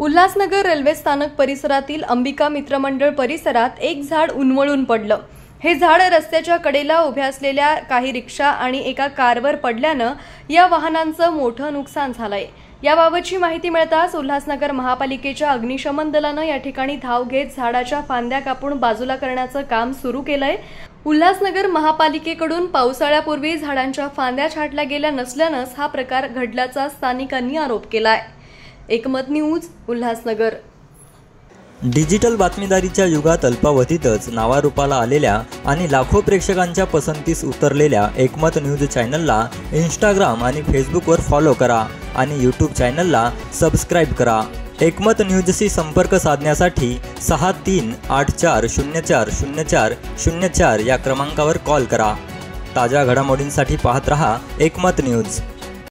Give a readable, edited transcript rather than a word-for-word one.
Ulhasnagar railway स्थानक परिसरातील अंबिका मित्रमंडळ परिसरात एक झाड उन्मळून पडलं। हे झाड रस्त्याच्या कडेला उभ्या असलेल्या काही रिक्षा आणि एका कारवर पडल्यानं या वाहनांचं मोठं नुकसान झालंय। याबाबतची माहिती मिळताच उल्हासनगर महापालिकेच्या अग्निशमन दलानं या ठिकाणी धाव घेत झाडाच्या फांद्या कापून बाजूला करण्याचं काम सुरू केलंय। उल्हासनगर महापालिकेकडून पावसाळ्यापूर्वी झाडांच्या फांद्या छाटल्या गेल्या नसल्यानंच हा प्रकार घडल्याचा स्थानिकांनी आरोप केलाय। एकमत न्यूज उल्हासनगर। डिजिटल बातमीदारीच्या युगात अल्पावधीतच नावारूपाला आलेल्या आणि लाखो प्रेक्षकांच्या पसंतीस उतरलेल्या एकमत न्यूज चॅनलला इंस्टाग्राम आणि फेसबुकवर फॉलो करा आणि यूट्यूब चॅनलला सबस्क्राइब करा। एकमत न्यूजशी संपर्क साधण्यासाठी 6384040404 या क्रमांकावर कॉल करा। ताज्या घडामोडींसाठी पाहत रहा एकमत न्यूज।